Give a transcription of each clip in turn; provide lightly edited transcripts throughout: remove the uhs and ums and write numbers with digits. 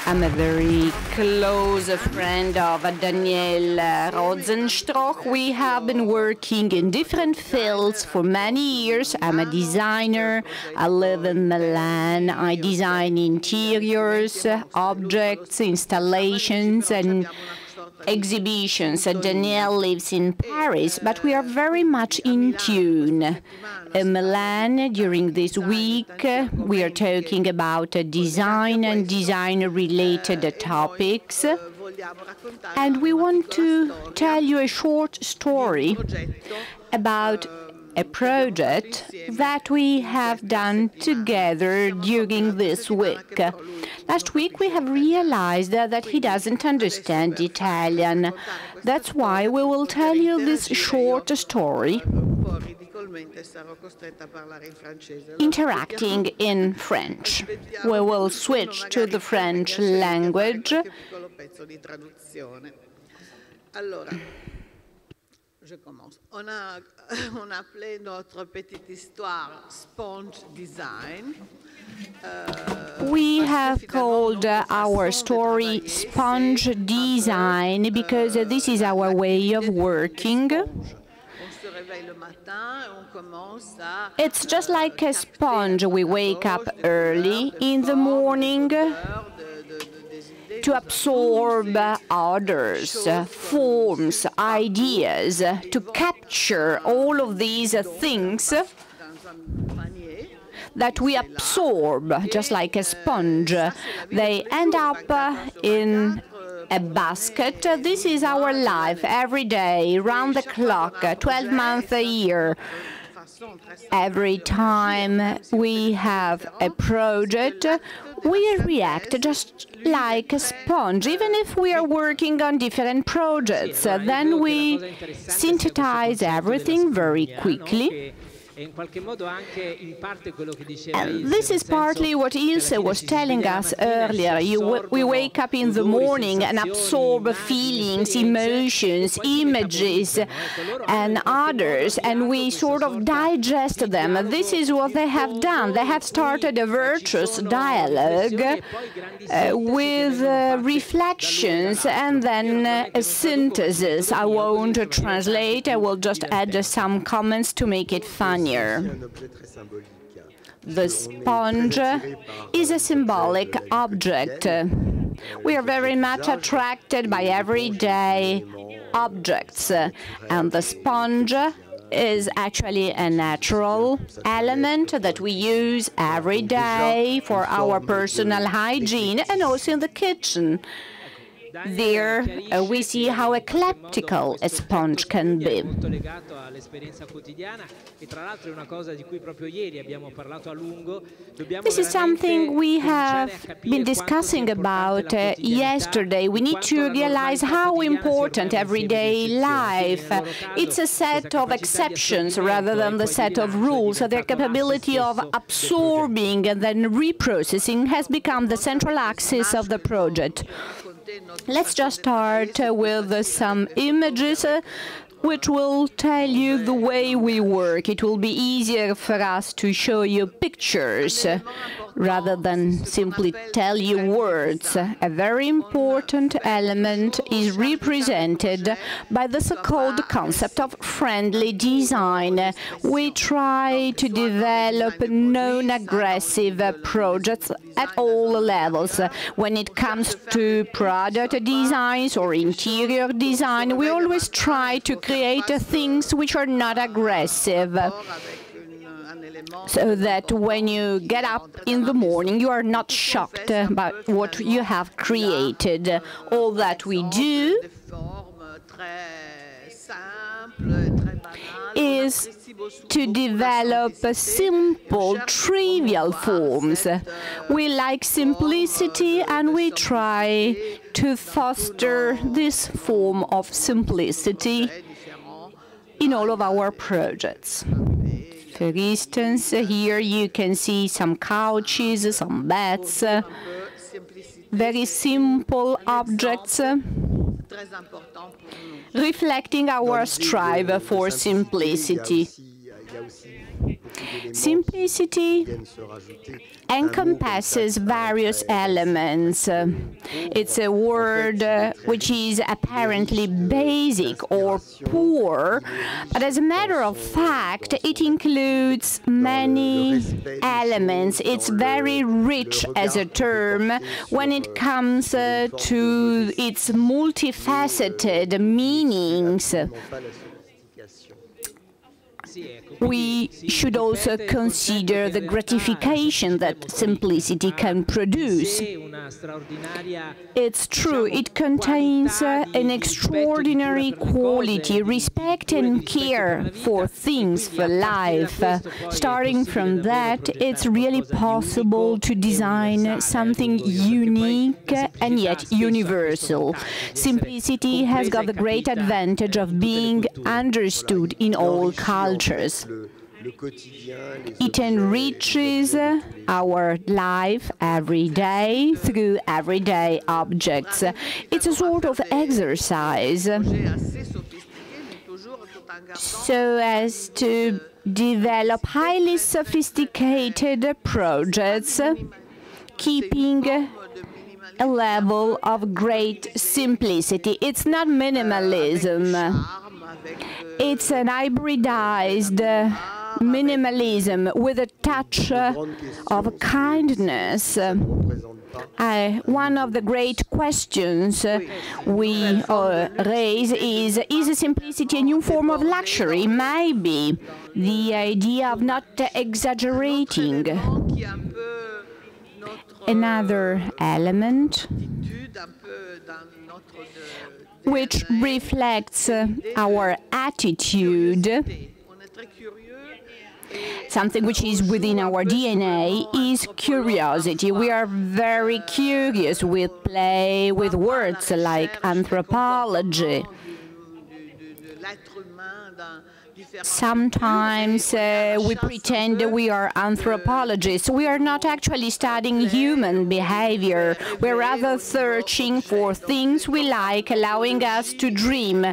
I'm a very close friend of Daniel Rozensztroch. We have been working in different fields for many years. I'm a designer. I live in Milan. I design interiors, objects, installations, and exhibitions. Daniel lives in Paris, but we are very much in tune. In Milan, during this week, we are talking about design and design-related topics. And we want to tell you a short story about a project that we have done together during this week. Last week we have realized that he doesn't understand Italian. That's why we will tell you this short story, interacting in French. We will switch to the French language. Je commence. On a appelé notre petite histoire Sponge Design. We have called our story Sponge Design because this is our way of working. It's just like a sponge. We wake up early in the morning to absorb others, forms, ideas, to capture all of these things that we absorb, just like a sponge. They end up in a basket. This is our life every day, round the clock, 12 months a year. Every time we have a project, we react just like a sponge, even if we are working on different projects. Then we synthesize everything very quickly. And this is partly what Ilse was telling us earlier. We wake up in the morning and absorb feelings, emotions, images, and others, and we sort of digest them. This is what they have done. They have started a virtuous dialogue with reflections and then a synthesis. I won't translate. I will just add some comments to make it funny. The sponge is a symbolic object. We are very much attracted by everyday objects, and the sponge is actually a natural element that we use every day for our personal hygiene and also in the kitchen. There we see how eclectical a sponge can be. This is something we have been discussing about yesterday. We need to realize how important everyday life. It's a set of exceptions rather than the set of rules. Their capability of absorbing and then reprocessing has become the central axis of the project. Let's just start with some images which will tell you the way we work. It will be easier for us to show you pictures rather than simply tell you words. A very important element is represented by the so-called concept of friendly design. We try to develop non-aggressive projects at all levels. When it comes to product designs or interior design, we always try to create things which are not aggressive, so that when you get up in the morning, you are not shocked by what you have created. All that we do is to develop simple, trivial forms. We like simplicity, and we try to foster this form of simplicity in all of our projects. For instance, here you can see some couches, some beds, very simple objects, reflecting our strive for simplicity. Simplicity encompasses various elements. It's a word which is apparently basic or poor, but as a matter of fact, it includes many elements. It's very rich as a term when it comes to its multifaceted meanings. We should also consider the gratification that simplicity can produce. It's true, it contains an extraordinary quality, respect and care for things, for life. Starting from that, it's really possible to design something unique and yet universal. Simplicity has got the great advantage of being understood in all cultures. It enriches our life every day through everyday objects. It's a sort of exercise so as to develop highly sophisticated projects, keeping a level of great simplicity. It's not minimalism. It's an hybridized minimalism with a touch of kindness. One of the great questions we raise is simplicity a new form of luxury? Maybe. The idea of not exaggerating. Another element which reflects our attitude, something which is within our DNA, is curiosity. We are very curious. We play with words like anthropology. Sometimes we pretend we are anthropologists. We are not actually studying human behavior. We're rather searching for things we like, allowing us to dream,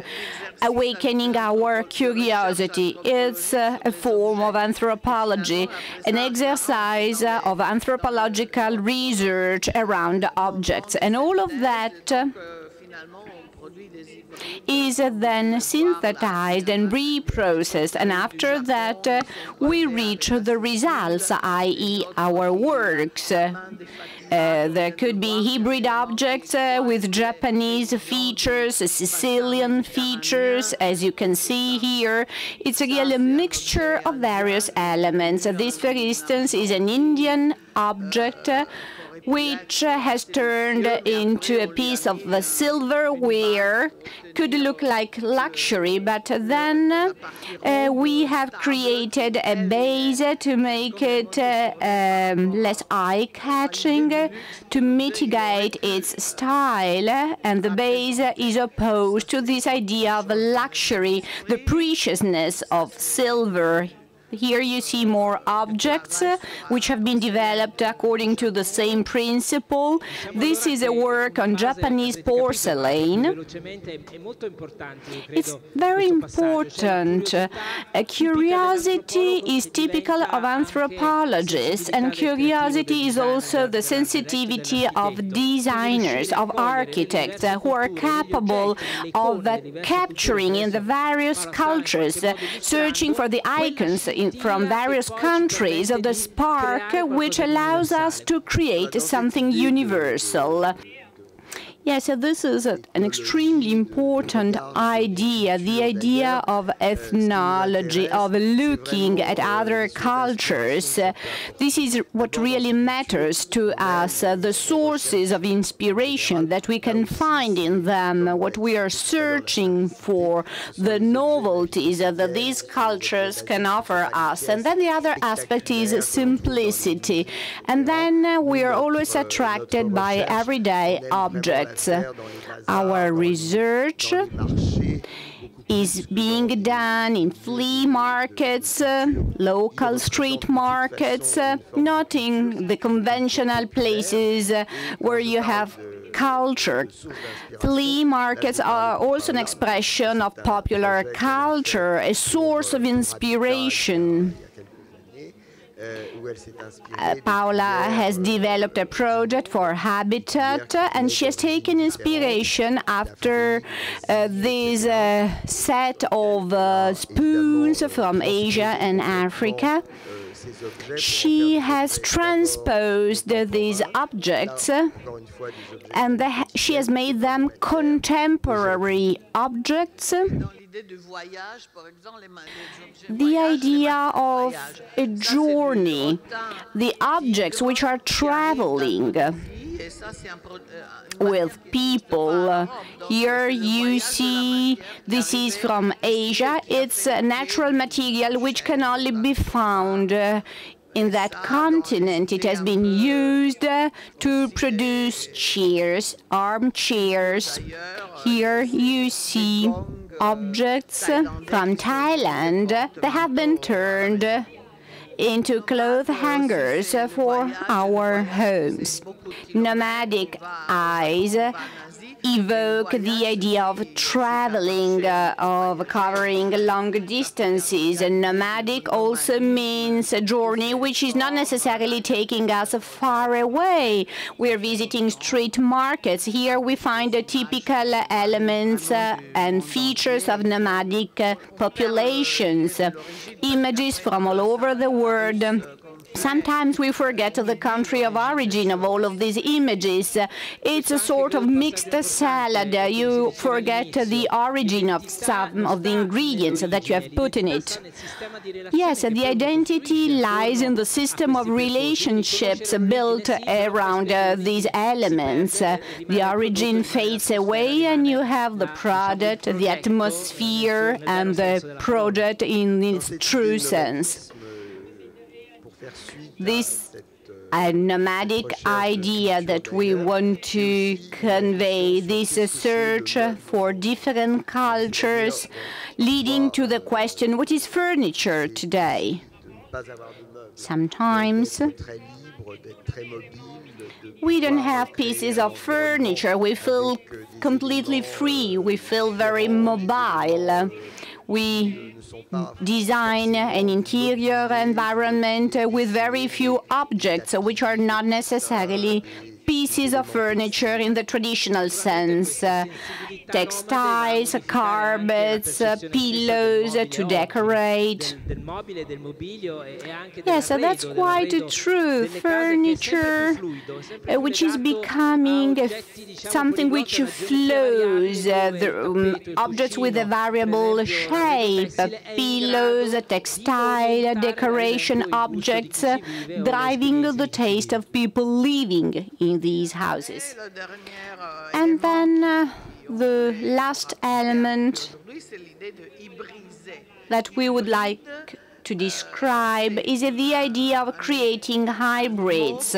awakening our curiosity. It's a form of anthropology, an exercise of anthropological research around objects. And all of that is then synthesized and reprocessed, and after that we reach the results, i.e. our works. There could be hybrid objects with Japanese features, Sicilian features, as you can see here. It's again a mixture of various elements. This, for instance, is an Indian object which has turned into a piece of silverware. Could look like luxury, but then we have created a base to make it less eye-catching, to mitigate its style, and the base is opposed to this idea of luxury, the preciousness of silver. Here you see more objects which have been developed according to the same principle. This is a work on Japanese porcelain. It's very important. Curiosity is typical of anthropologists, and curiosity is also the sensitivity of designers, of architects, who are capable of capturing in the various cultures, searching for the icons from various countries of the spark which allows us to create something universal. Yes, so this is an extremely important idea, the idea of ethnology, of looking at other cultures. This is what really matters to us, the sources of inspiration that we can find in them, what we are searching for, the novelties that these cultures can offer us. And then the other aspect is simplicity. And then we are always attracted by everyday objects. Our research is being done in flea markets, local street markets, not in the conventional places where you have culture. Flea markets are also an expression of popular culture, a source of inspiration. Paola has developed a project for Habitat, and she has taken inspiration after this set of spoons from Asia and Africa. She has transposed these objects and she has made them contemporary objects. The idea of a journey, the objects which are traveling with people. Here you see this is from Asia. It's a natural material which can only be found in that continent. It has been used to produce chairs, armchairs. Here you see objects from Thailand that have been turned into cloth hangers for our homes. Nomadic eyes evoke the idea of traveling, of covering long distances. And nomadic also means a journey which is not necessarily taking us far away. We're visiting street markets. Here we find the typical elements and features of nomadic populations. Images from all over the world. Sometimes we forget the country of origin of all of these images. It's a sort of mixed salad. You forget the origin of some of the ingredients that you have put in it. Yes, the identity lies in the system of relationships built around these elements. The origin fades away and you have the product, the atmosphere, and the project in its true sense. This nomadic idea that we want to convey, this search for different cultures, leading to the question, what is furniture today? Sometimes we don't have pieces of furniture. We feel completely free. We feel very mobile. We design an interior environment with very few objects, which are not necessarily pieces of furniture in the traditional sense. Textiles, carpets, pillows to decorate. Yes, that's quite true. Furniture, which is becoming something which flows, objects with a variable shape, pillows, textile, decoration objects, driving the taste of people living in these houses. And then the last element that we would like to describe is the idea of creating hybrids.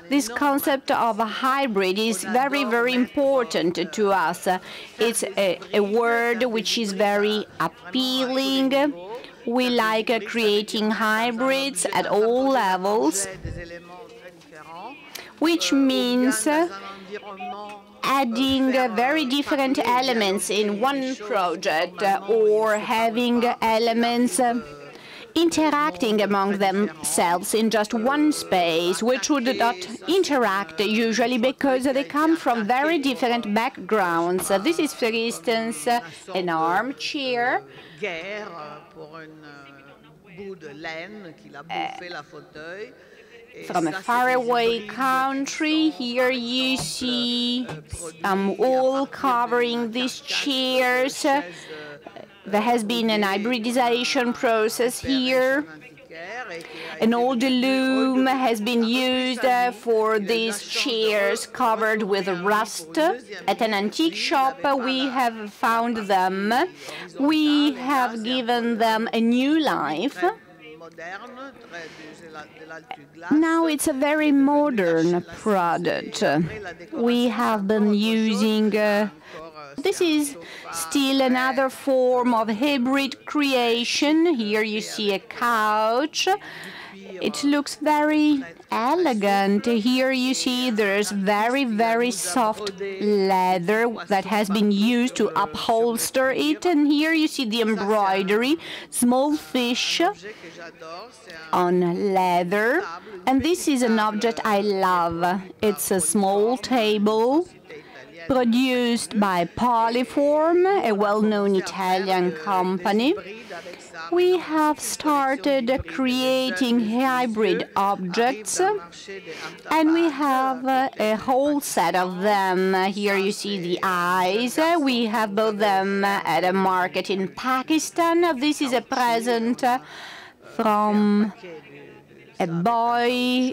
This concept of a hybrid is very, very important to us. It's a word which is very appealing. We like creating hybrids at all levels, which means adding very different elements in one project or having elements interacting among themselves in just one space, which would not interact usually because they come from very different backgrounds. This is, for instance, an armchair. From a faraway country. Here you see wool covering these chairs. There has been an hybridization process here. An old loom has been used for these chairs covered with rust. At an antique shop we have found them. We have given them a new life. Now it's a very modern product. We have been using this is still another form of hybrid creation. Here you see a couch. It looks very elegant. Here you see there's very, very soft leather that has been used to upholster it. And here you see the embroidery, small fish on leather. And this is an object I love. It's a small table produced by Polyform, a well-known Italian company. We have started creating hybrid objects, and we have a whole set of them. Here you see the eyes. We have both them at a market in Pakistan. This is a present from a boy.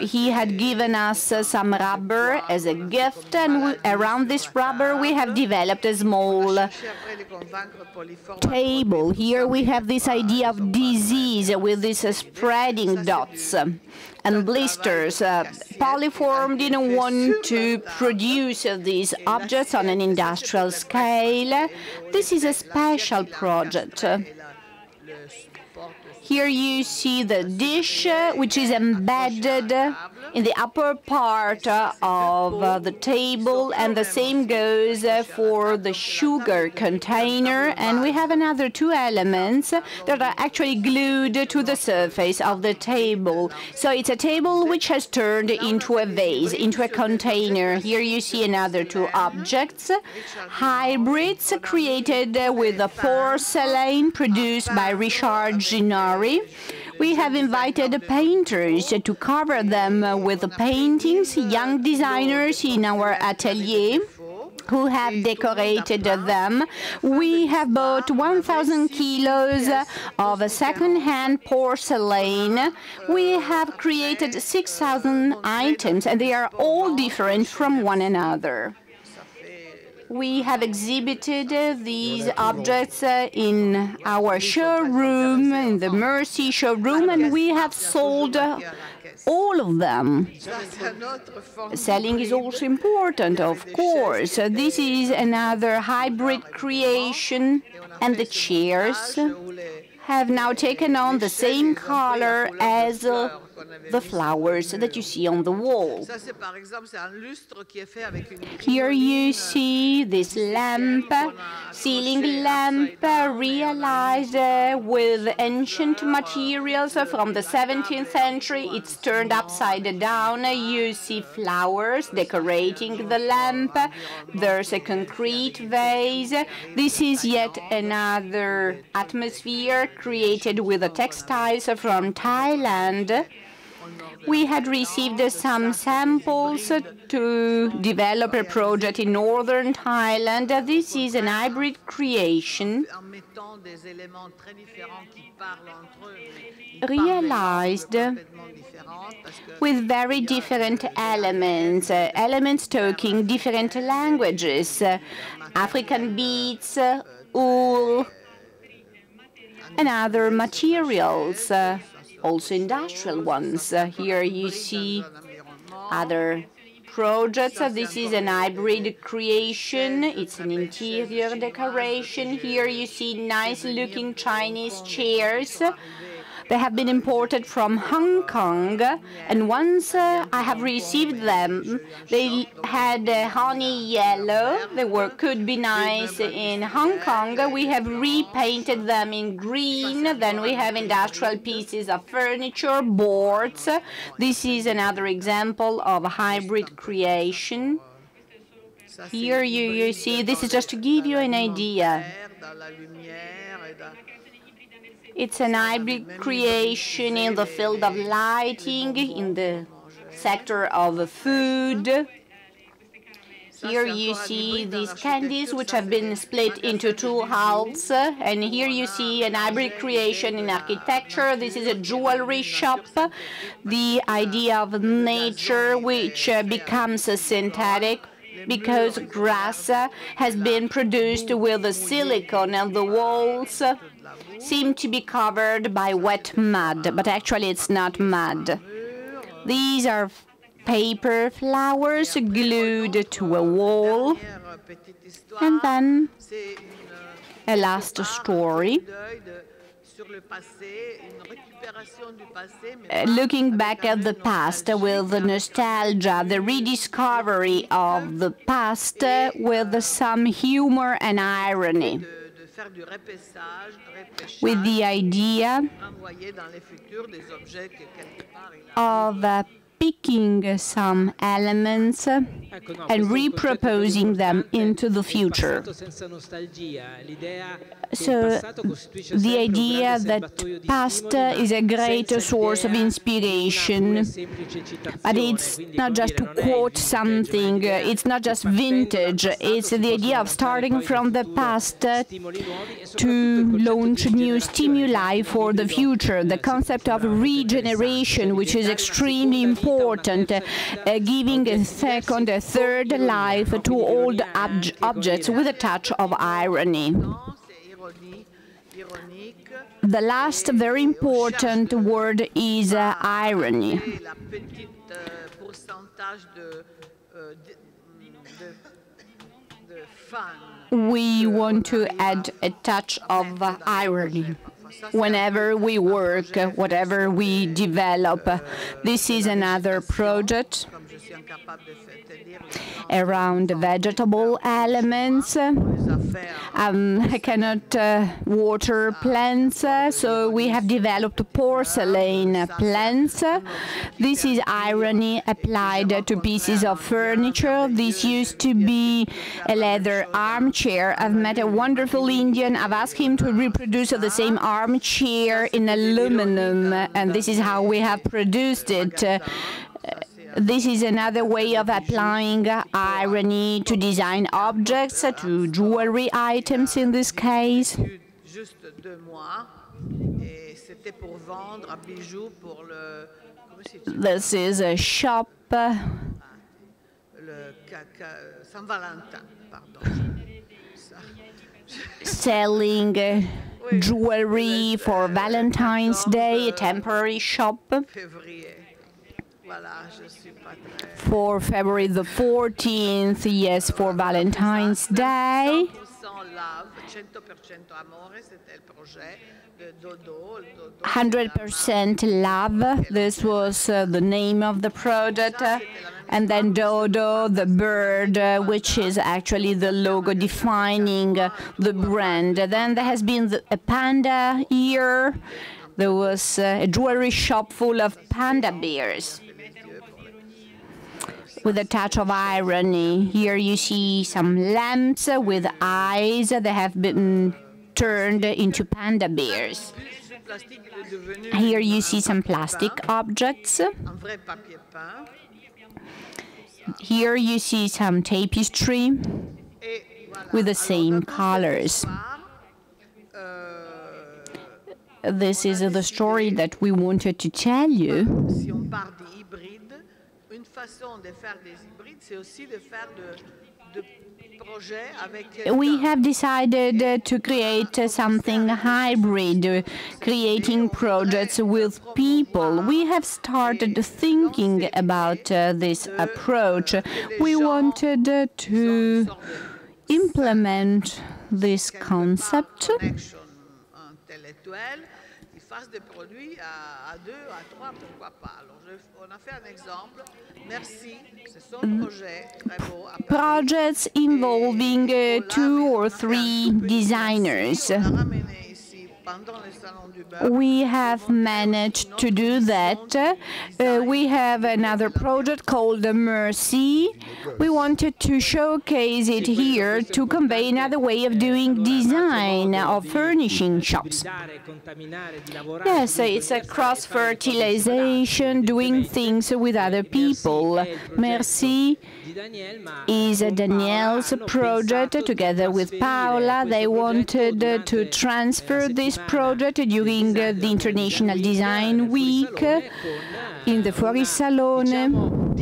He had given us some rubber as a gift, and around this rubber we have developed a small table. Here we have this idea of disease with these spreading dots and blisters. Polyform didn't want to produce these objects on an industrial scale. This is a special project. Here you see the dish, which is embedded in the upper part of the table, and the same goes for the sugar container. And we have another two elements that are actually glued to the surface of the table. So it's a table which has turned into a vase, into a container. Here you see another two objects, hybrids created with the porcelain produced by Richard Ginori. We have invited painters to cover them with paintings, young designers in our atelier who have decorated them. We have bought 1,000 kilos of second-hand porcelain. We have created 6,000 items, and they are all different from one another. We have exhibited these objects in our showroom, in the Merci showroom, and we have sold all of them. Selling is also important, of course. This is another hybrid creation, and the chairs have now taken on the same color as the flowers that you see on the wall. Here you see this lamp, ceiling lamp, realized with ancient materials from the 17th century. It's turned upside down. You see flowers decorating the lamp. There's a concrete vase. This is yet another atmosphere created with the textiles from Thailand. We had received some samples to develop a project in northern Thailand. This is an hybrid creation realized with very different elements, elements talking different languages, African beads, wool, and other materials. Also industrial ones. Here you see other projects. This is an hybrid creation. It's an interior decoration. Here you see nice-looking Chinese chairs. They have been imported from Hong Kong, and once I have received them, they had honey yellow. They could be nice in Hong Kong. We have repainted them in green. Then we have industrial pieces of furniture, boards. This is another example of a hybrid creation. Here you see, this is just to give you an idea. It's an hybrid creation in the field of lighting, in the sector of food. Here you see these candies which have been split into two halves, and here you see an hybrid creation in architecture. This is a jewelry shop. The idea of nature which becomes synthetic because grass has been produced with the silicone, and the walls seem to be covered by wet mud, but actually it's not mud. These are paper flowers glued to a wall. And then a last story. looking back at the past with the nostalgia, the rediscovery of the past with some humor and irony, with the idea of picking some elements and reproposing them into the future. So the idea that past is a great source of inspiration, but it's not just to quote something, it's not just vintage, it's the idea of starting from the past to launch new stimuli for the future, the concept of regeneration, which is extremely important, giving a second, a third life to old objects with a touch of irony. The last very important word is irony. We want to add a touch of irony whenever we work, whatever we develop. This is another project around vegetable elements. I cannot water plants, so we have developed porcelain plants. This is irony applied to pieces of furniture. This used to be a leather armchair. I've met a wonderful Indian. I've asked him to reproduce the same armchair in aluminum, and this is how we have produced it. This is another way of applying irony to design objects, to jewelry items in this case. This is a shop selling jewelry for Valentine's Day, a temporary shop. For February the 14th, yes, for Valentine's Day. 100% love, this was the name of the product. And then Dodo, the bird, which is actually the logo defining the brand. Then there has been a panda year. There was a jewelry shop full of panda bears, with a touch of irony. Here you see some lamps with eyes that have been turned into panda bears. Here you see some plastic objects. Here you see some tapestry with the same colors. This is the story that we wanted to tell you. We have decided to create something hybrid, creating projects with people. We have started thinking about this approach. We wanted to implement this concept. Projects involving 2 or 3 designers. We have managed to do that. We have another project called Merci. We wanted to showcase it here to convey another way of doing design of furnishing shops. Yes, it's a cross-fertilization, doing things with other people. Merci is Daniel's project together with Paola. They wanted to transfer this project during the International Design Week in the Fuorisalone,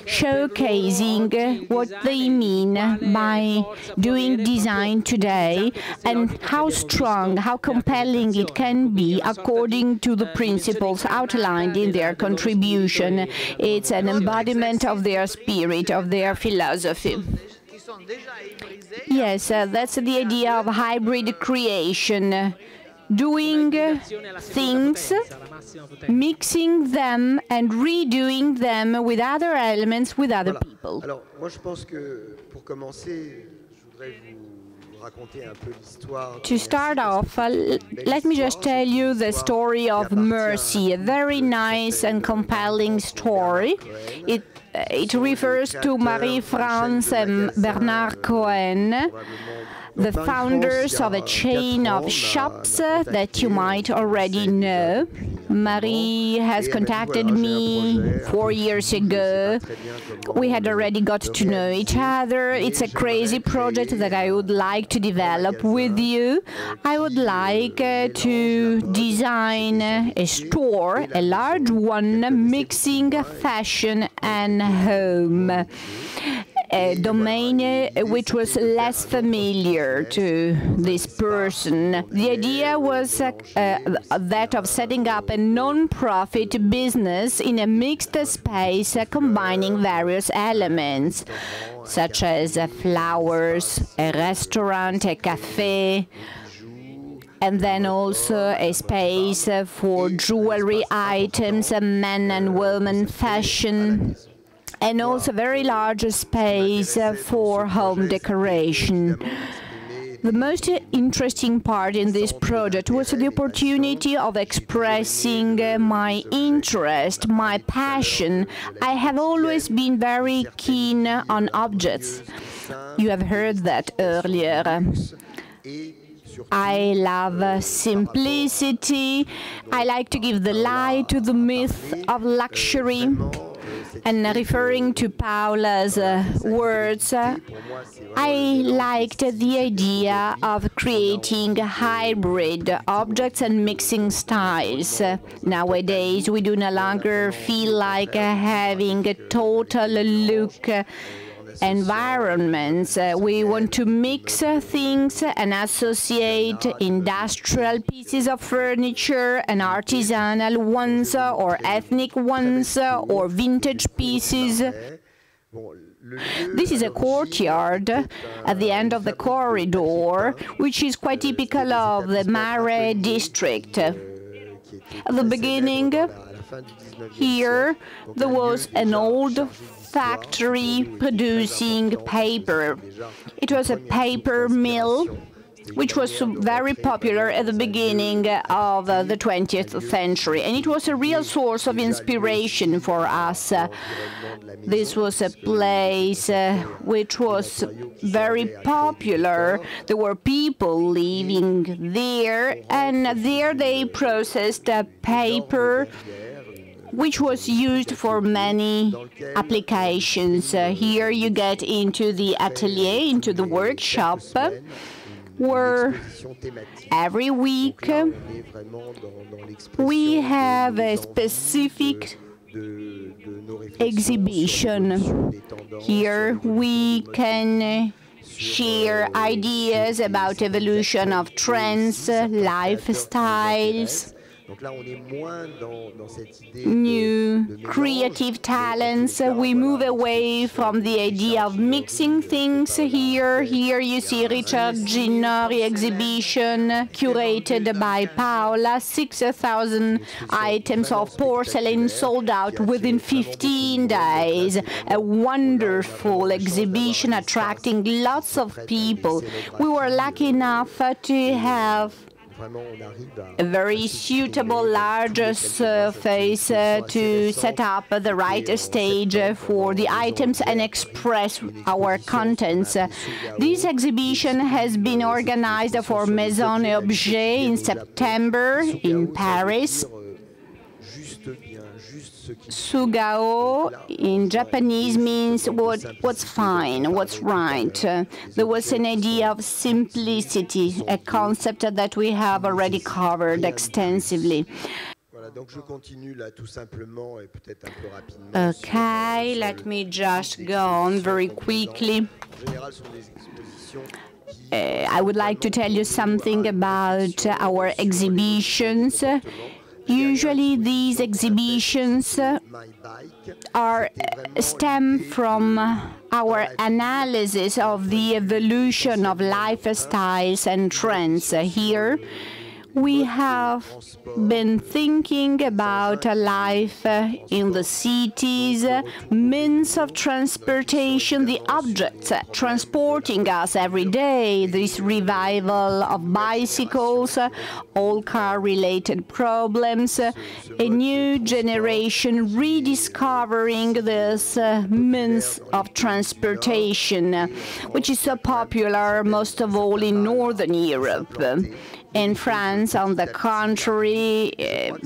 showcasing what they mean by doing design today and how strong, how compelling it can be according to the principles outlined in their contribution. It's an embodiment of their spirit, of their philosophy. Yes, that's the idea of hybrid creation. doing things, mixing them and redoing them with other elements, with other people. Alors, moi, je pense que pour commencer, je voudrais vous raconter un peu l'histoire. To start off, let me just tell you the story of Merci, a very nice and compelling story. It refers to Marie-France and Bernard Cohen, the founders of a chain of shops that you might already know. Marie has contacted me 4 years ago. We had already got to know each other. It's a crazy project that I would like to develop with you. I would like to design a store, a large one, mixing fashion and home. A domain which was less familiar to this person. The idea was that of setting up a non-profit business in a mixed space combining various elements, such as flowers, a restaurant, a cafe, and then also a space for jewelry items, men and women fashion, and also a very large space for home decoration. The most interesting part in this project was the opportunity of expressing my interest, my passion. I have always been very keen on objects. You have heard that earlier. I love simplicity. I like to give the lie to the myth of luxury. And referring to Paola's words, I liked the idea of creating hybrid objects and mixing styles. Nowadays, we do no longer feel like having a total look environments. We want to mix things and associate industrial pieces of furniture and artisanal ones or ethnic ones or vintage pieces. This is a courtyard at the end of the corridor, which is quite typical of the Marais district. At the beginning, here, there was an old factory producing paper. It was a paper mill, which was very popular at the beginning of the 20th century, and it was a real source of inspiration for us. This was a place which was very popular. There were people living there, and there they processed paper, which was used for many applications. Here you get into the atelier, into the workshop, where every week we have a specific exhibition. Here we can share ideas about evolution of trends, lifestyles, new creative talents. We move away from the idea of mixing things here. Here you see Richard Ginori exhibition curated by Paola. 6,000 items of porcelain sold out within 15 days. A wonderful exhibition attracting lots of people. We were lucky enough to have a very suitable large surface to set up the right stage for the items and express our contents. This exhibition has been organized for Maison et Objet in September in Paris. Sugao in Japanese means what's fine, what's right. There was an idea of simplicity, a concept that we have already covered extensively. Okay, let me just go on very quickly. I would like to tell you something about our exhibitions. Usually these exhibitions stem from our analysis of the evolution of lifestyles and trends. Here we have been thinking about a life in the cities, means of transportation, the objects transporting us every day, this revival of bicycles, all car-related problems, a new generation rediscovering this means of transportation, which is so popular most of all in Northern Europe. In France, on the contrary,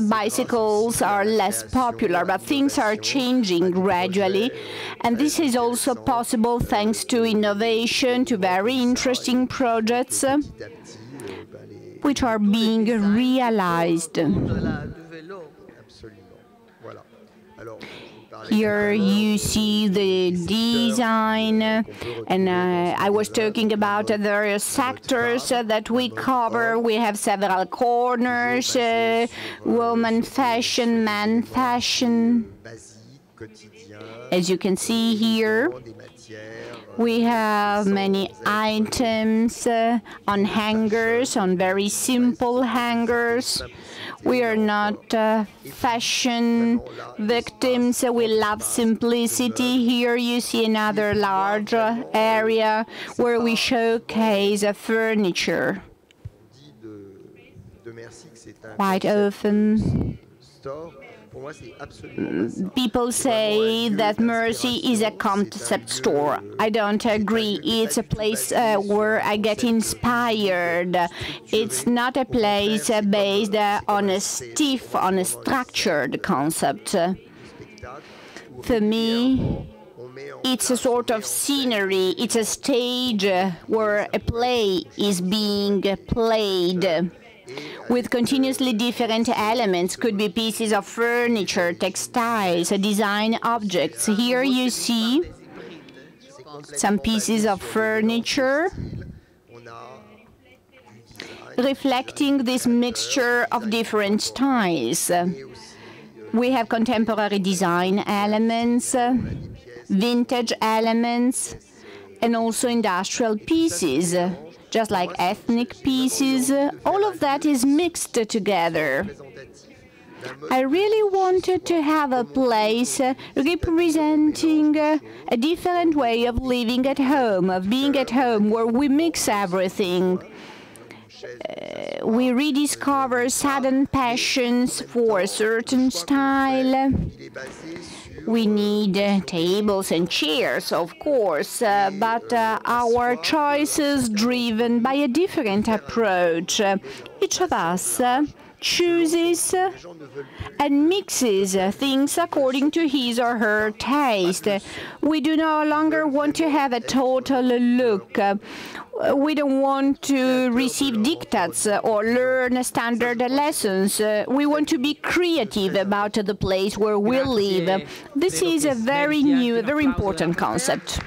bicycles are less popular, but things are changing gradually. And this is also possible thanks to innovation, to very interesting projects which are being realized. Here you see the design, and I was talking about the various sectors that we cover. We have several corners, woman fashion, man fashion. As you can see here, we have many items on hangers, on very simple hangers. We are not fashion victims. We love simplicity. Here you see another large area where we showcase furniture. Quite often, people say that Merci is a concept store. I don't agree. It's a place where I get inspired. It's not a place based on a stiff, on a structured concept. For me, it's a sort of scenery. It's a stage where a play is being played, with continuously different elements. Could be pieces of furniture, textiles, design objects. Here you see some pieces of furniture reflecting this mixture of different styles. We have contemporary design elements, vintage elements, and also industrial pieces, just like ethnic pieces. All of that is mixed together. I really wanted to have a place representing a different way of living at home, of being at home, where we mix everything. We rediscover sudden passions for a certain style. We need tables and chairs, of course, but our choice is driven by a different approach. Each of us chooses and mixes things according to his or her taste. We do no longer want to have a total look. We don't want to receive diktats or learn standard lessons. We want to be creative about the place where we live. This is a very new, very important concept.